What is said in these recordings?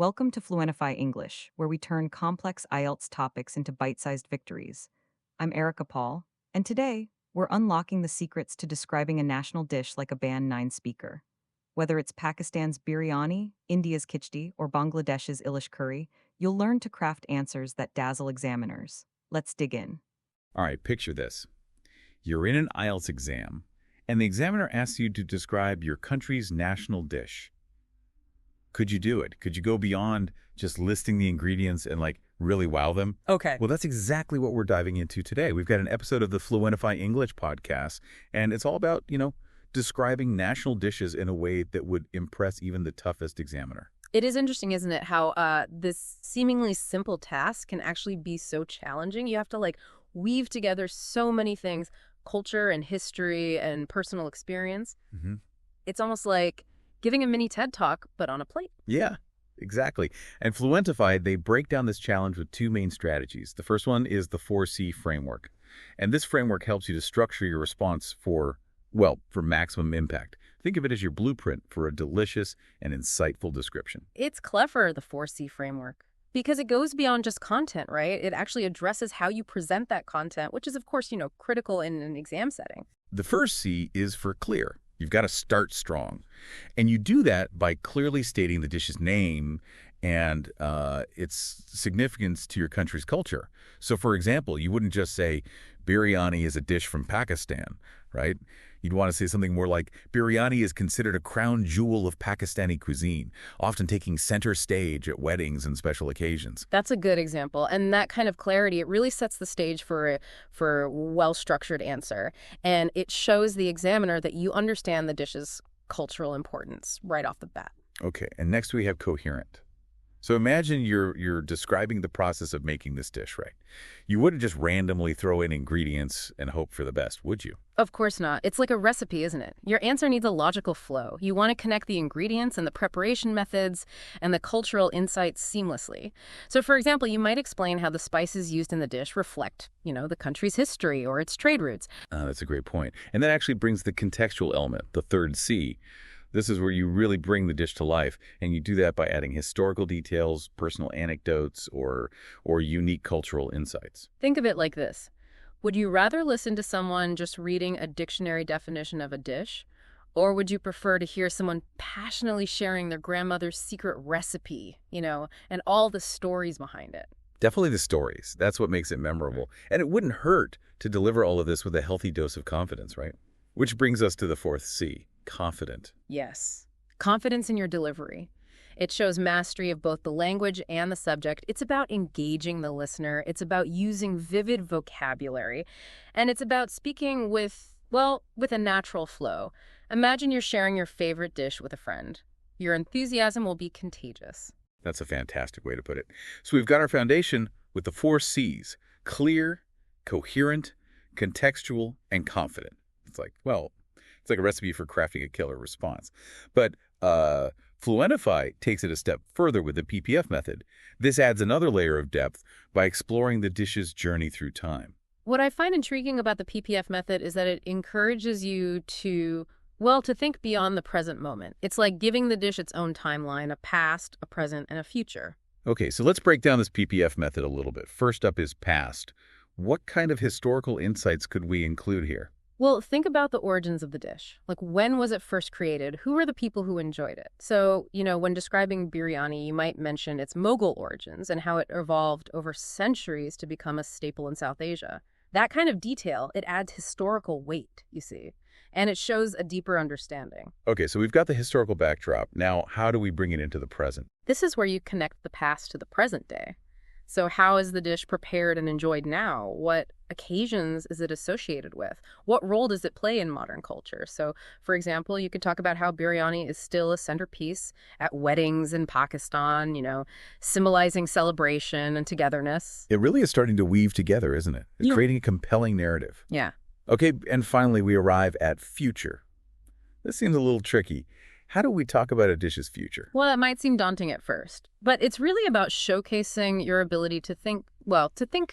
Welcome to Fluentify English, where we turn complex IELTS topics into bite-sized victories. I'm Erica Paul, and today, we're unlocking the secrets to describing a national dish like a Band 9 speaker. Whether it's Pakistan's Biryani, India's Khichdi, or Bangladesh's Ilish Curry, you'll learn to craft answers that dazzle examiners. Let's dig in. All right, picture this. You're in an IELTS exam, and the examiner asks you to describe your country's national dish. Could you do it? Could you go beyond just listing the ingredients and, really wow them? Okay. Well, that's exactly what we're diving into today. We've got an episode of the Fluentify English podcast, and it's all about, describing national dishes in a way that would impress even the toughest examiner. It is interesting, isn't it, how this seemingly simple task can actually be so challenging. You have to, weave together so many things, culture and history and personal experience. Mm-hmm. It's almost like giving a mini TED Talk, but on a plate. Yeah, exactly. And Fluentify, they break down this challenge with two main strategies. The first one is the 4C framework. And this framework helps you to structure your response for maximum impact. Think of it as your blueprint for a delicious and insightful description. It's clever, the 4C framework, because it goes beyond just content, right? It actually addresses how you present that content, which is, of course, critical in an exam setting. The first C is for clear. You've got to start strong. And you do that by clearly stating the dish's name and its significance to your country's culture. So, for example, you wouldn't just say, biryani is a dish from Pakistan, right? You'd want to say something more like, biryani is considered a crown jewel of Pakistani cuisine, often taking center stage at weddings and special occasions. That's a good example. And that kind of clarity, it really sets the stage for a well-structured answer. And it shows the examiner that you understand the dish's cultural importance right off the bat. Okay, and next we have coherent. So imagine you're describing the process of making this dish, right? You wouldn't just randomly throw in ingredients and hope for the best, would you? Of course not. It's like a recipe, isn't it? Your answer needs a logical flow. You want to connect the ingredients and the preparation methods and the cultural insights seamlessly. So, for example, you might explain how the spices used in the dish reflect, the country's history or its trade routes. That's a great point. And that actually brings the contextual element, the third C. This is where you really bring the dish to life, and you do that by adding historical details, personal anecdotes, or unique cultural insights. Think of it like this. Would you rather listen to someone just reading a dictionary definition of a dish, or would you prefer to hear someone passionately sharing their grandmother's secret recipe, and all the stories behind it? Definitely the stories. That's what makes it memorable. And it wouldn't hurt to deliver all of this with a healthy dose of confidence, right? Which brings us to the fourth C. Confident. Yes. Confidence in your delivery. It shows mastery of both the language and the subject. It's about engaging the listener. It's about using vivid vocabulary. And it's about speaking with a natural flow. Imagine you're sharing your favorite dish with a friend. Your enthusiasm will be contagious. That's a fantastic way to put it. So we've got our foundation with the 4 C's: clear, coherent, contextual, and confident. It's like a recipe for crafting a killer response. But Fluentify takes it a step further with the PPF method. This adds another layer of depth by exploring the dish's journey through time. What I find intriguing about the PPF method is that it encourages you to think beyond the present moment. It's like giving the dish its own timeline, a past, a present, and a future. Okay, so let's break down this PPF method a little bit. First up is past. What kind of historical insights could we include here? Well, think about the origins of the dish. When was it first created? Who were the people who enjoyed it? So, when describing biryani, you might mention its Mughal origins and how it evolved over centuries to become a staple in South Asia. That kind of detail, it adds historical weight, you see, and it shows a deeper understanding. Okay, so we've got the historical backdrop. Now, how do we bring it into the present? This is where you connect the past to the present day. So how is the dish prepared and enjoyed now? What occasions is it associated with? What role does it play in modern culture? So, for example, you could talk about how biryani is still a centerpiece at weddings in Pakistan, symbolizing celebration and togetherness. It really is starting to weave together, isn't it? It's Yeah. creating a compelling narrative. Yeah. Okay, and finally, we arrive at future. This seems a little tricky. How do we talk about a dish's future? Well, that might seem daunting at first, but it's really about showcasing your ability to think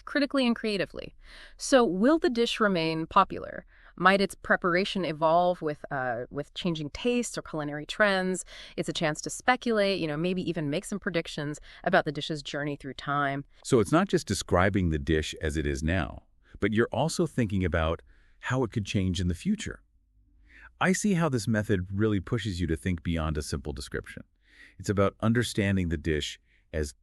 critically and creatively. So will the dish remain popular? Might its preparation evolve with changing tastes or culinary trends? It's a chance to speculate, maybe even make some predictions about the dish's journey through time. So it's not just describing the dish as it is now, but you're also thinking about how it could change in the future. I see how this method really pushes you to think beyond a simple description. It's about understanding the dish as,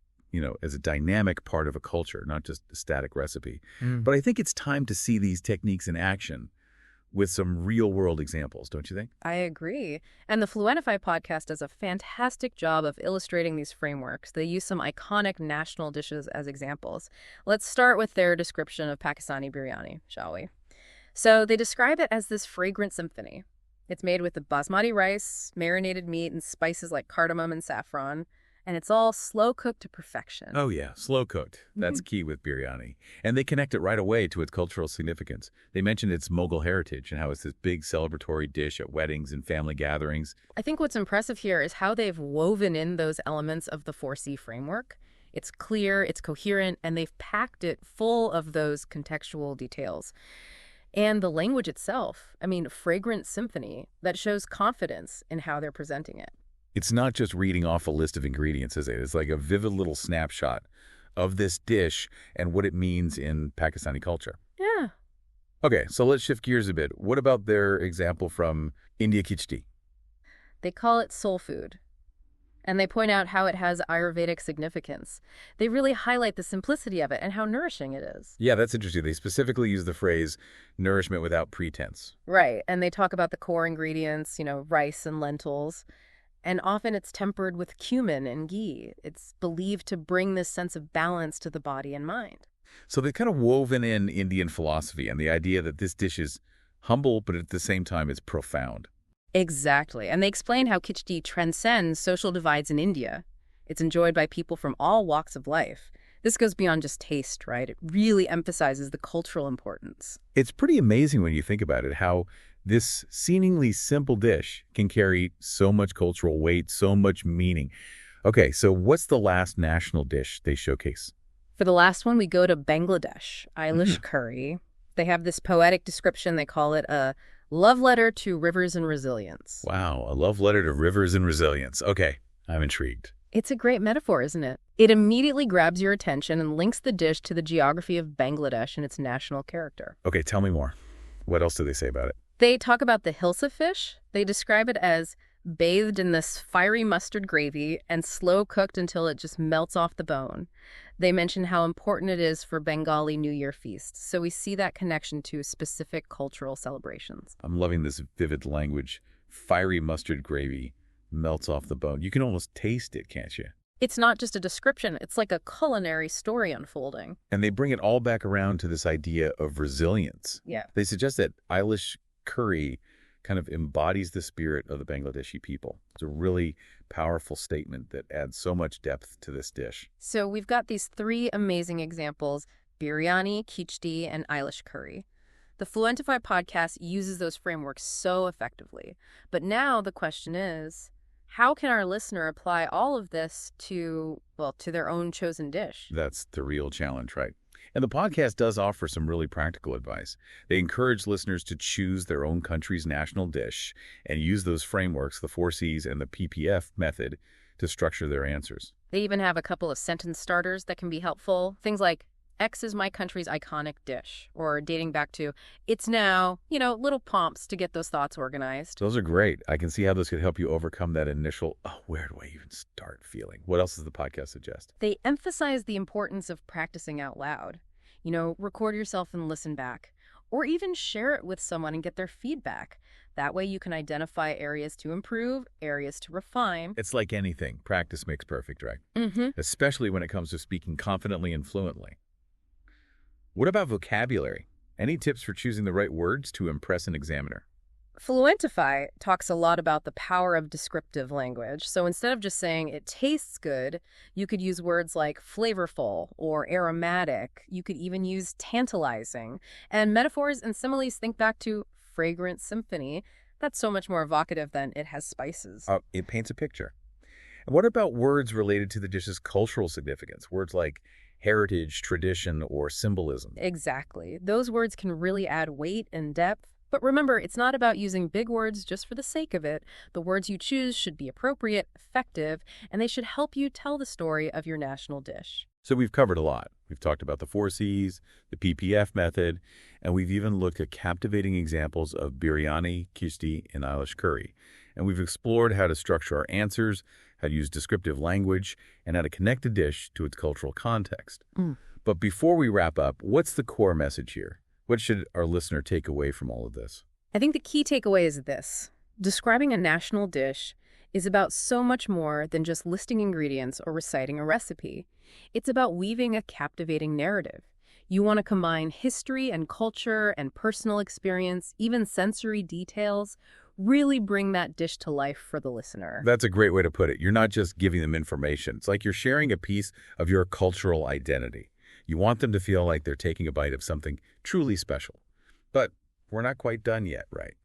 as a dynamic part of a culture, not just a static recipe. But I think it's time to see these techniques in action with some real-world examples, don't you think? I agree. And the Fluentify podcast does a fantastic job of illustrating these frameworks. They use some iconic national dishes as examples. Let's start with their description of Pakistani biryani, shall we? So they describe it as this fragrant symphony. It's made with the basmati rice, marinated meat, and spices like cardamom and saffron. And it's all slow-cooked to perfection. Oh, yeah, slow-cooked. That's key with biryani. And they connect it right away to its cultural significance. They mention its Mughal heritage and how it's this big celebratory dish at weddings and family gatherings. I think what's impressive here is how they've woven in those elements of the 4C framework. It's clear, it's coherent, and they've packed it full of those contextual details. And the language itself, fragrant symphony, that shows confidence in how they're presenting it. It's not just reading off a list of ingredients, is it? It's like a vivid little snapshot of this dish and what it means in Pakistani culture. Yeah. Okay, so let's shift gears a bit. What about their example from India Khichdi? They call it soul food. And they point out how it has Ayurvedic significance. They really highlight the simplicity of it and how nourishing it is. Yeah, that's interesting. They specifically use the phrase nourishment without pretense. Right. And they talk about the core ingredients, rice and lentils. And often it's tempered with cumin and ghee. It's believed to bring this sense of balance to the body and mind. So they've kind of woven in Indian philosophy and the idea that this dish is humble, but at the same time it's profound. Exactly. And they explain how Khichdi transcends social divides in India. It's enjoyed by people from all walks of life. This goes beyond just taste, right? It really emphasizes the cultural importance. It's pretty amazing when you think about it, how this seemingly simple dish can carry so much cultural weight, so much meaning. Okay, so what's the last national dish they showcase? For the last one, we go to Bangladesh, Ilish Curry. They have this poetic description. They call it a love letter to rivers and resilience. Wow, a love letter to rivers and resilience. Okay, I'm intrigued. It's a great metaphor, isn't it? It immediately grabs your attention and links the dish to the geography of Bangladesh and its national character. Okay, tell me more. What else do they say about it? They talk about the hilsa fish. They describe it as bathed in this fiery mustard gravy and slow cooked until it just melts off the bone. They mention how important it is for Bengali New Year feasts. So we see that connection to specific cultural celebrations. I'm loving this vivid language. Fiery mustard gravy melts off the bone. You can almost taste it, can't you? It's not just a description. It's like a culinary story unfolding. And they bring it all back around to this idea of resilience. Yeah. They suggest that Ilish Curry kind of embodies the spirit of the Bangladeshi people. It's a really powerful statement that adds so much depth to this dish. So we've got these three amazing examples: Biryani, Khichdi, and Ilish Curry. The Fluentify podcast uses those frameworks so effectively. But now the question is, how can our listener apply all of this to their own chosen dish? That's the real challenge, right? And the podcast does offer some really practical advice. They encourage listeners to choose their own country's national dish and use those frameworks, the 4Cs and the PPF method, to structure their answers. They even have a couple of sentence starters that can be helpful. Things like, X is my country's iconic dish, or dating back to, it's now, little prompts to get those thoughts organized. Those are great. I can see how those could help you overcome that initial, where do I even start feeling? What else does the podcast suggest? They emphasize the importance of practicing out loud. Record yourself and listen back, or even share it with someone and get their feedback. That way you can identify areas to improve, areas to refine. It's like anything. Practice makes perfect, right? Especially when it comes to speaking confidently and fluently. What about vocabulary? Any tips for choosing the right words to impress an examiner? Fluentify talks a lot about the power of descriptive language. So instead of just saying it tastes good, you could use words like flavorful or aromatic. You could even use tantalizing. And metaphors and similes, think back to fragrant symphony. That's so much more evocative than it has spices. It paints a picture. And what about words related to the dish's cultural significance? Words like heritage, tradition, or symbolism. Exactly. Those words can really add weight and depth. But remember, it's not about using big words just for the sake of it. The words you choose should be appropriate, effective, and they should help you tell the story of your national dish. So we've covered a lot. We've talked about the 4Cs, the PPF method, and we've even looked at captivating examples of Biryani, Khichdi, and Ilish Curry. And we've explored how to structure our answers, how to use descriptive language, and how to connect a dish to its cultural context. But before we wrap up, what's the core message here? What should our listener take away from all of this? I think the key takeaway is this. Describing a national dish is about so much more than just listing ingredients or reciting a recipe. It's about weaving a captivating narrative. You want to combine history and culture and personal experience, even sensory details, really bring that dish to life for the listener. That's a great way to put it. You're not just giving them information. It's like you're sharing a piece of your cultural identity. You want them to feel like they're taking a bite of something truly special. But we're not quite done yet, right?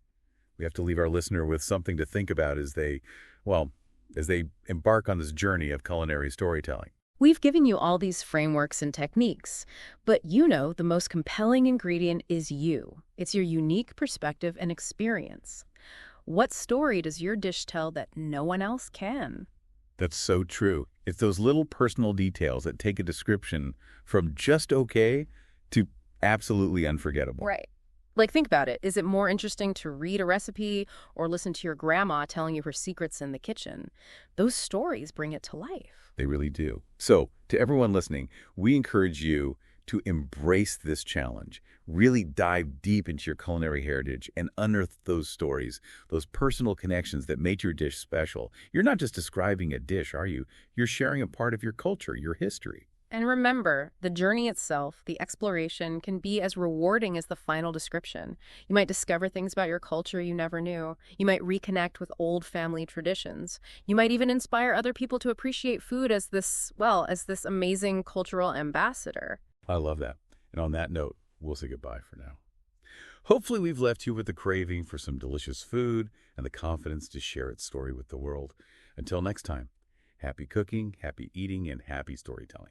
We have to leave our listener with something to think about as they embark on this journey of culinary storytelling. We've given you all these frameworks and techniques, but the most compelling ingredient is you. It's your unique perspective and experience. What story does your dish tell that no one else can? That's so true. It's those little personal details that take a description from just okay to absolutely unforgettable. Right. Like, think about it. Is it more interesting to read a recipe or listen to your grandma telling you her secrets in the kitchen? Those stories bring it to life. They really do. So, to everyone listening, we encourage you to embrace this challenge. Really dive deep into your culinary heritage and unearth those stories, those personal connections that make your dish special. You're not just describing a dish, are you? You're sharing a part of your culture, your history. And remember, the journey itself, the exploration, can be as rewarding as the final description. You might discover things about your culture you never knew. You might reconnect with old family traditions. You might even inspire other people to appreciate food as this amazing cultural ambassador. I love that. And on that note, we'll say goodbye for now. Hopefully we've left you with the craving for some delicious food and the confidence to share its story with the world. Until next time, happy cooking, happy eating, and happy storytelling.